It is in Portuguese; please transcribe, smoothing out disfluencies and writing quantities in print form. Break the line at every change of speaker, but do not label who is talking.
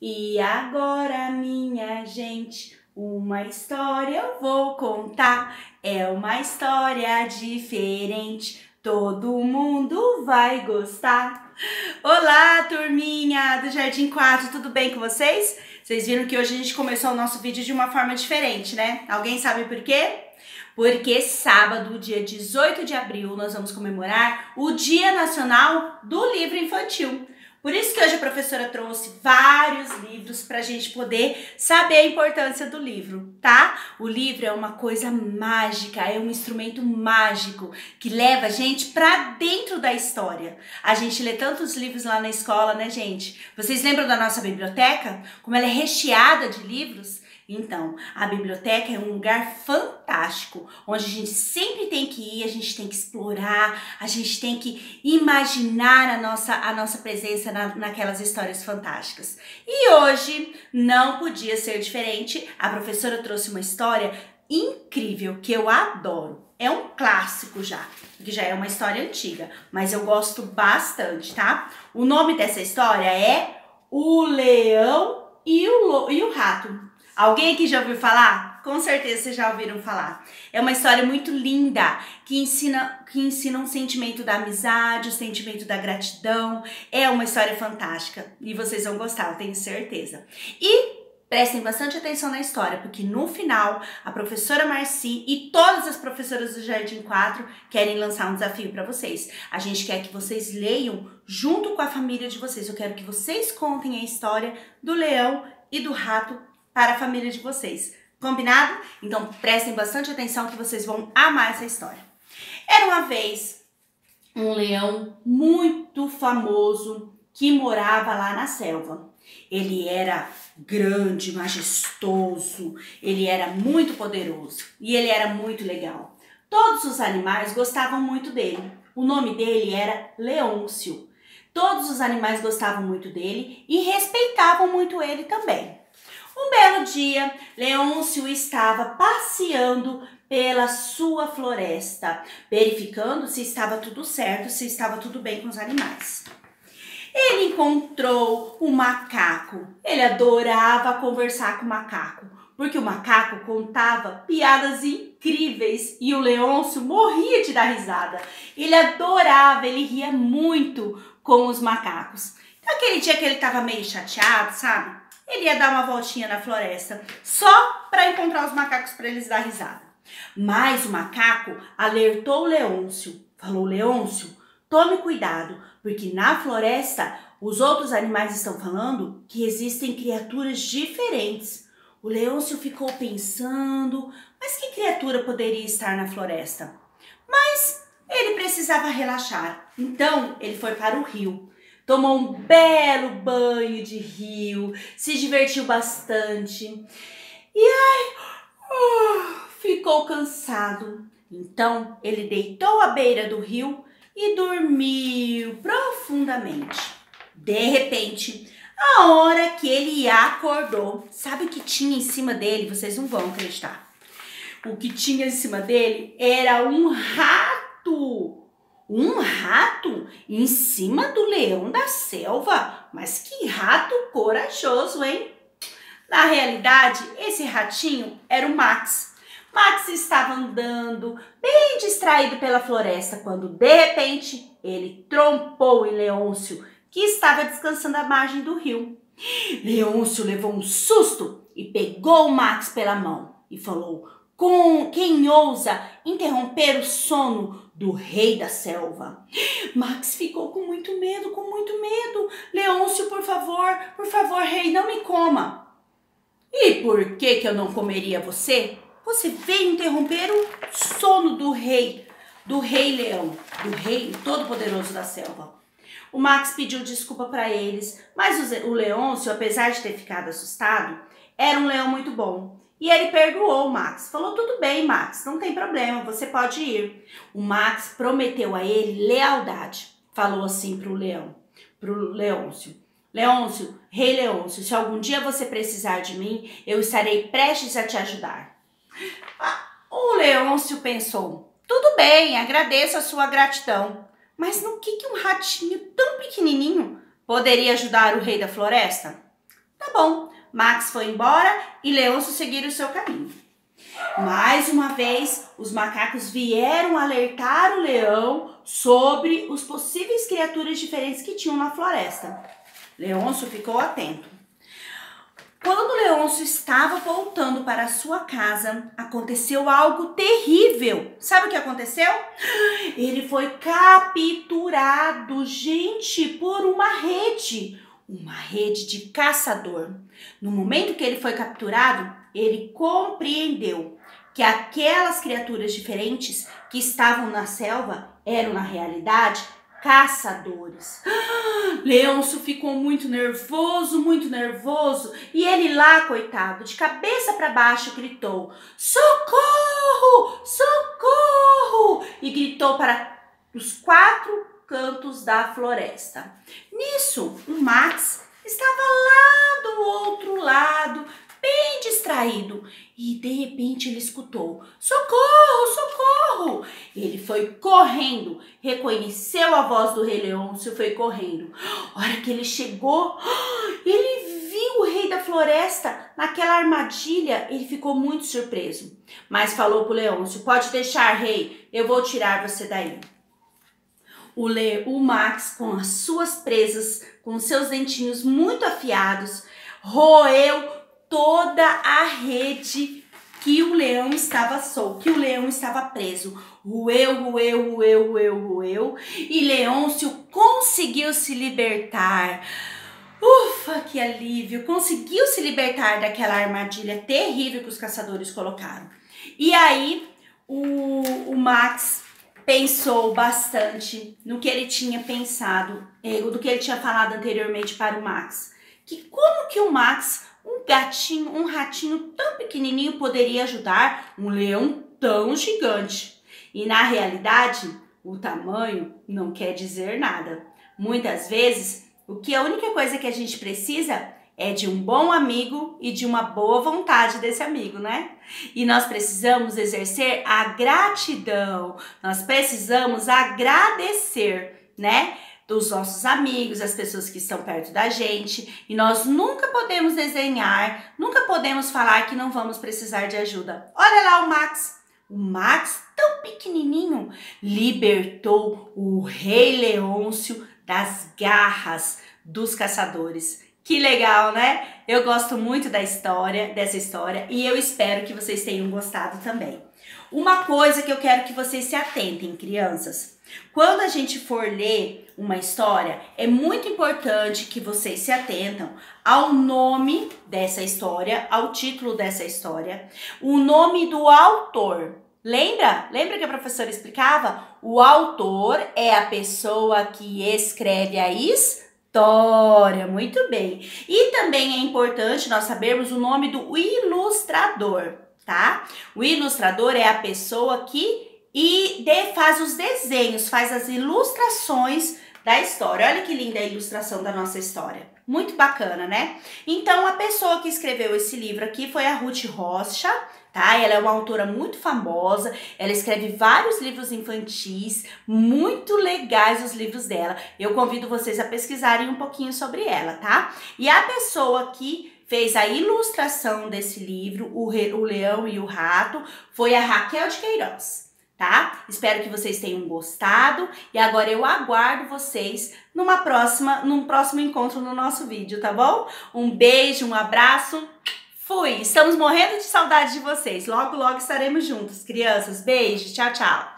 E agora, minha gente, uma história eu vou contar. É uma história diferente, todo mundo vai gostar. Olá, turminha do Jardim 4, tudo bem com vocês? Vocês viram que hoje a gente começou o nosso vídeo de uma forma diferente, né? Alguém sabe por quê? Porque sábado, dia 18 de abril, nós vamos comemorar o Dia Nacional do Livro Infantil. Por isso que hoje a professora trouxe vários livros para a gente poder saber a importância do livro, tá? O livro é uma coisa mágica, é um instrumento mágico que leva a gente para dentro da história. A gente lê tantos livros lá na escola, né, gente? Vocês lembram da nossa biblioteca? Como ela é recheada de livros? Então, a biblioteca é um lugar fantástico, onde a gente sempre tem que ir, a gente tem que explorar, a gente tem que imaginar a nossa presença naquelas histórias fantásticas. E hoje não podia ser diferente, a professora trouxe uma história incrível que eu adoro. É um clássico já, que já é uma história antiga, mas eu gosto bastante, tá? O nome dessa história é O Leão e o Rato. Alguém aqui já ouviu falar? Com certeza vocês já ouviram falar. É uma história muito linda, que ensina um sentimento da amizade, o sentimento da gratidão. É uma história fantástica e vocês vão gostar, eu tenho certeza. E prestem bastante atenção na história, porque no final a professora Marci e todas as professoras do Jardim 4 querem lançar um desafio para vocês. A gente quer que vocês leiam junto com a família de vocês. Eu quero que vocês contem a história do leão e do rato para a família de vocês. Combinado? Então prestem bastante atenção que vocês vão amar essa história. Era uma vez um leão muito famoso que morava lá na selva. Ele era grande, majestoso, ele era muito poderoso e ele era muito legal. Todos os animais gostavam muito dele. O nome dele era Leôncio. Todos os animais gostavam muito dele e respeitavam muito ele também. Um belo dia, Leôncio estava passeando pela sua floresta, verificando se estava tudo certo, se estava tudo bem com os animais. Ele encontrou um macaco. Ele adorava conversar com o macaco, porque o macaco contava piadas incríveis e o Leôncio morria de dar risada. Ele adorava, ele ria muito com os macacos. Então, aquele dia que ele estava meio chateado, sabe? Ele ia dar uma voltinha na floresta só para encontrar os macacos para eles dar risada. Mas o macaco alertou o Leôncio. Falou: Leôncio, tome cuidado, porque na floresta os outros animais estão falando que existem criaturas diferentes. O Leôncio ficou pensando, mas que criatura poderia estar na floresta? Mas ele precisava relaxar, então ele foi para o rio. Tomou um belo banho de rio, se divertiu bastante e ficou cansado. Então ele deitou à beira do rio e dormiu profundamente. De repente, a hora que ele acordou, sabe o que tinha em cima dele? Vocês não vão acreditar. O que tinha em cima dele era um rato. Um rato em cima do leão da selva? Mas que rato corajoso, hein? Na realidade, esse ratinho era o Max. Max estava andando bem distraído pela floresta quando, de repente, ele trompou em Leôncio, que estava descansando à margem do rio. Leôncio levou um susto e pegou o Max pela mão e falou: com quem ousa interromper o sono do rei da selva? Max ficou com muito medo, com muito medo. Leôncio, por favor, rei, não me coma. E por que eu não comeria você? Você veio interromper o sono do rei leão, do rei todo-poderoso da selva. O Max pediu desculpa para eles, mas o Leôncio, apesar de ter ficado assustado, era um leão muito bom. E ele perdoou o Max. Falou: tudo bem, Max, não tem problema, você pode ir. O Max prometeu a ele lealdade. Falou assim pro Leôncio: Leôncio, rei Leôncio, se algum dia você precisar de mim, eu estarei prestes a te ajudar. O Leôncio pensou: tudo bem, agradeço a sua gratidão. Mas no que um ratinho tão pequenininho poderia ajudar o rei da floresta? Tá bom. Max foi embora e Leôncio seguiu o seu caminho. Mais uma vez, os macacos vieram alertar o leão sobre os possíveis criaturas diferentes que tinham na floresta. Leôncio ficou atento. Quando Leôncio estava voltando para sua casa, aconteceu algo terrível. Sabe o que aconteceu? Ele foi capturado, gente, por uma rede de caçador. No momento que ele foi capturado, ele compreendeu que aquelas criaturas diferentes que estavam na selva eram, na realidade, caçadores. Leôncio ficou muito nervoso, e ele lá, coitado, de cabeça para baixo, gritou: socorro, socorro! E gritou para os 4 cantos da floresta. Nisso, o Max estava lá do outro lado, bem distraído, e de repente ele escutou: socorro, socorro! Ele foi correndo, reconheceu a voz do rei Leôncio e foi correndo. A hora que ele chegou, ele viu o rei da floresta naquela armadilha. Ele ficou muito surpreso, mas falou para o Leôncio: pode deixar, rei, eu vou tirar você daí. O Max, com as suas presas, com seus dentinhos muito afiados, roeu toda a rede que o leão estava solto, que o leão estava preso. Roeu, e Leôncio conseguiu se libertar. Ufa, que alívio! Conseguiu se libertar daquela armadilha terrível que os caçadores colocaram. E aí, o Max pensou bastante no que ele tinha pensado, do que ele tinha falado anteriormente para o Max. Que como que o Max, um ratinho tão pequenininho, poderia ajudar um leão tão gigante? E na realidade, o tamanho não quer dizer nada. Muitas vezes, a única coisa que a gente precisa é de um bom amigo e de uma boa vontade desse amigo, né? E nós precisamos exercer a gratidão, nós precisamos agradecer, né? Dos nossos amigos, as pessoas que estão perto da gente. E nós nunca podemos desenhar, nunca podemos falar que não vamos precisar de ajuda. Olha lá o Max. O Max, tão pequenininho, libertou o rei Leôncio das garras dos caçadores. Que legal, né? Eu gosto muito dessa história, e eu espero que vocês tenham gostado também. Uma coisa que eu quero que vocês se atentem, crianças. Quando a gente for ler uma história, é muito importante que vocês se atentam ao nome dessa história, ao título dessa história, o nome do autor. Lembra? Lembra que a professora explicava? O autor é a pessoa que escreve a história. Muito bem. E também é importante nós sabermos o nome do ilustrador, tá? O ilustrador é a pessoa que faz os desenhos, faz as ilustrações da história. Olha que linda a ilustração da nossa história. Muito bacana, né? Então, a pessoa que escreveu esse livro aqui foi a Ruth Rocha, tá? Ela é uma autora muito famosa, ela escreve vários livros infantis, muito legais os livros dela. Eu convido vocês a pesquisarem um pouquinho sobre ela, tá? E a pessoa que fez a ilustração desse livro, O Leão e o Rato, foi a Raquel de Queiroz. Tá? Espero que vocês tenham gostado e agora eu aguardo vocês num próximo encontro no nosso vídeo, tá bom? Um beijo, um abraço, fui! Estamos morrendo de saudade de vocês, logo estaremos juntos, crianças. Beijo, tchau, tchau!